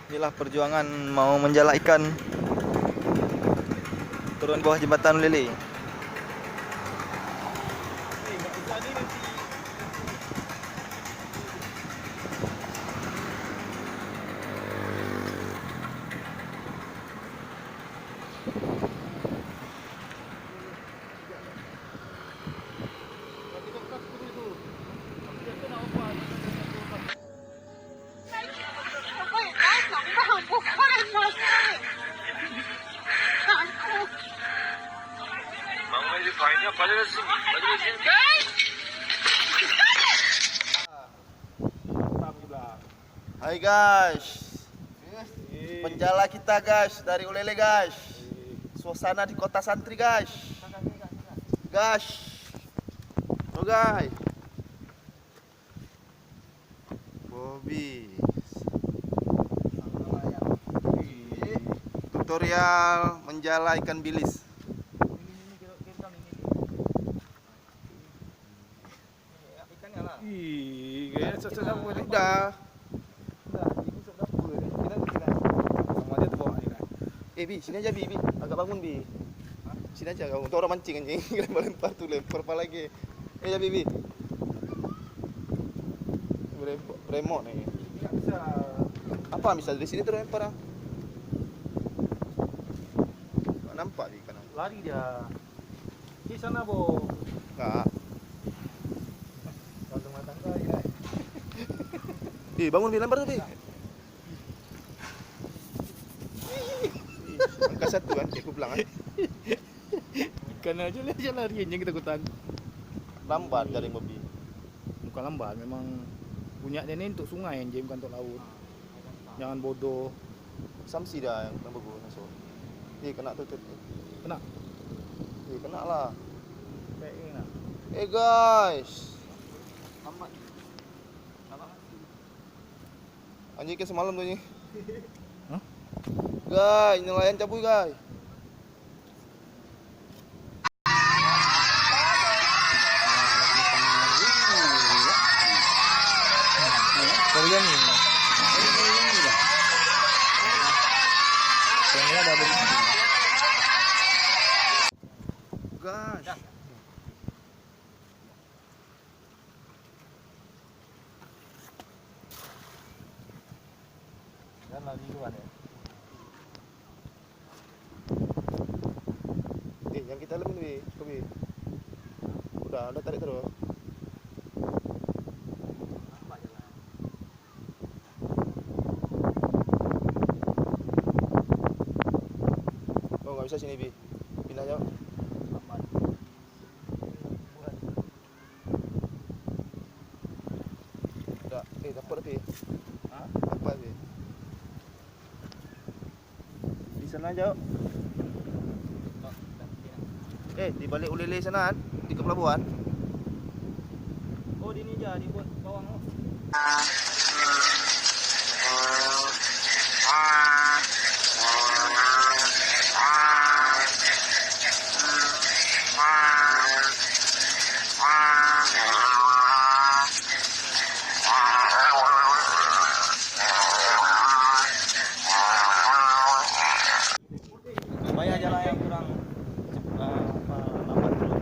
Inilah perjuangan mau menjala ikan turun bawah jembatan Ulele. Hai guys, penjala kita guys dari Ulele guys. Suasana di kota santri guys. Oh guys. Bobby. Tutorial menjala ikan bilis. Kayaknya cocok dapur ni. Dah. Ibu sok dapur ni. Kita. Sama dia tu bawa ni kan. Bi, sini aja Bi. Agak bangun Bi. Sini aja kamu. Tuh orang mancing anjing. Lempar tuh, lempar apa lagi. Ya Bi. Bremot nih. Tak bisa. Apa misal di sini tuh lempar ah? Nggak nampak Bi kan? Lari dia. Di sana, Bo. Enggak. Kalau rumah tangga ya. Bangun Bi, lempar tuh Bi. Angka satu kan, aku bilang kan. Ikan aja lah dia lari yang ketakutan. Lambat jaring Bobby. Bukan lambat, memang punya dia ni untuk sungai yang bukan untuk laut. Jangan bodoh. Samsi dah yang bagus masuk. Kena tuh. Kena. Kena lah. Kayak ni lah. Guys. Lambat. Anjing ke semalam tuh ni. Hah? Guys, nelayan cabut guys. Kalian ni. Kayaknya dah beri. Guys. Dan lagi luar ya. Yang kita lemin Bi. Udah tarik terus. Oh, nggak bisa sini Bi. Pindah jauh. Udah, dapat Bi. Hah? Dapat Bi. Di sana jauh. Di balik Ulele sana kan, di pelabuhan. Oh, di ni je, di buat bawang tu. Bayar je lah yang kurang lambat dulu.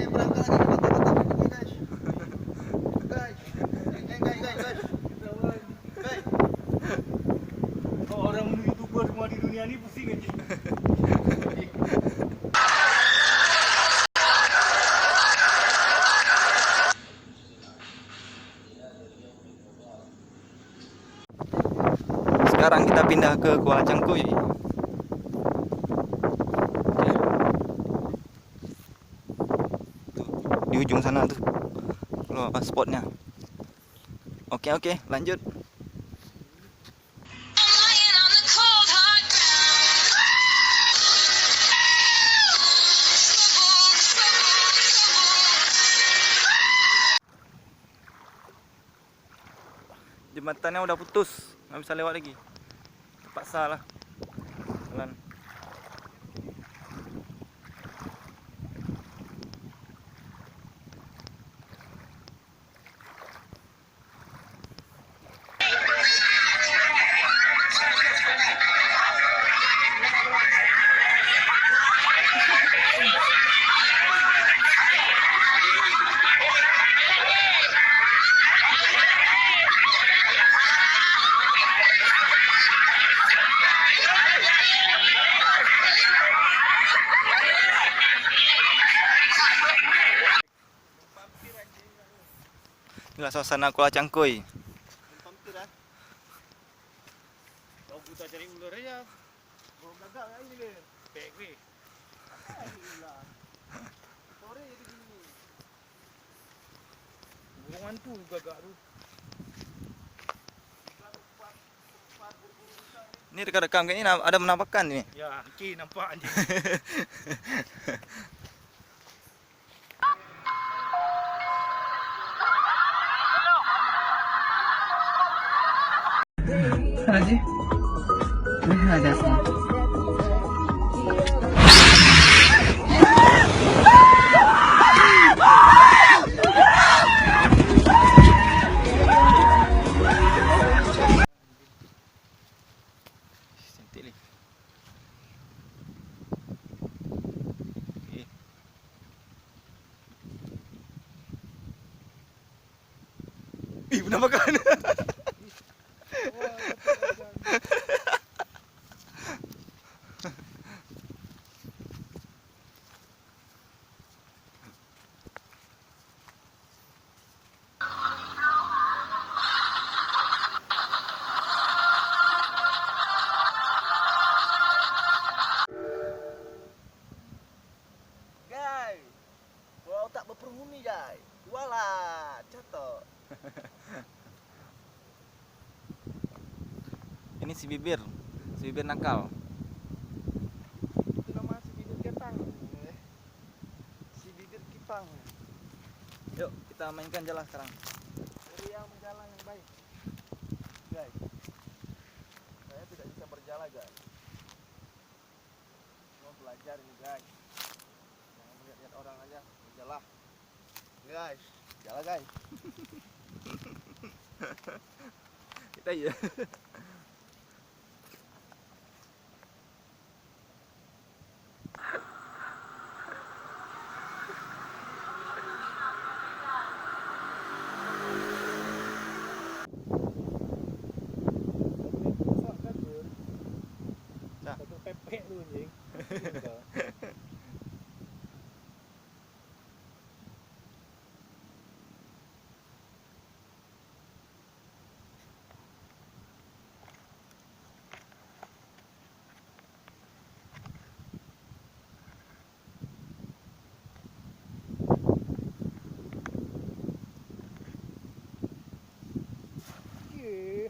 Berangkat lagi guys. Guys. Orang YouTuber semua di dunia ni pusing aja. Sekarang kita pindah ke Kuala Cangkuy. Tuh, di ujung sana tuh. Loh, spotnya. Oke, lanjut. Jembatannya udah putus, nggak bisa lewat lagi. Terpaksa lah jalan. suasana Kuala Cangkuy. Pampir ah. Kau buta cari ular aja. Belum gagal ya ini Ber. Pek weh. Gila. Sore jadi gini. Burung hantu gagak tu. Ini rekan-rekan kayaknya ada penampakan ni. Ya, anjing nampak anjing. Hadi. Hadi Aslan. Cantik ni. Okay. Penampakan. Guys. Kalau tak berpenghuni guys. Walah, catok. Ini si bibir nakal. Itu nama si bibir kepang. Si bibir kipang. Yuk kita mainkan jala sekarang. Cari yang berjalan yang baik. Guys. Saya tidak bisa berjalan guys. Mau belajar ini guys. Jangan melihat orang aja. Berjalan. Guys, jalan guys. Kita ya. Satu pepek tu anjing.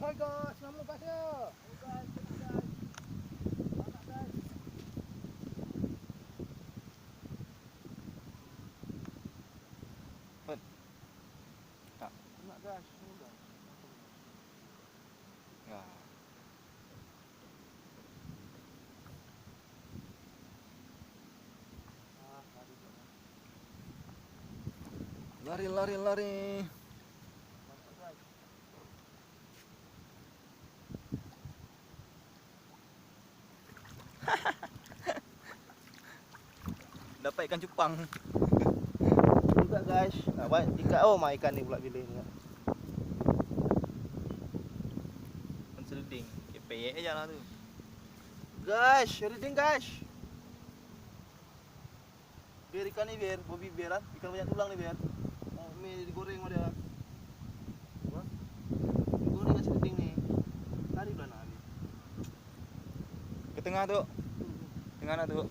Hai guys, selamat guys ya. Nak guys, sudah. Ya. Lari lari lari. Masuk guys. Dapat ikan cupang. Juga guys. Nah, ikan ikan ni pula pilih ni. Penselding. Peyek aja lah tu. Guys, reading guys. Biar ikan ni biar, bobi biar kan. Ikan banyak tulang ni biar. Mau mie digoreng sama dia. Wah. Digoreng dengan reading ni. Lari pula nak habis. Ke tengah tu. Tengah nak tu.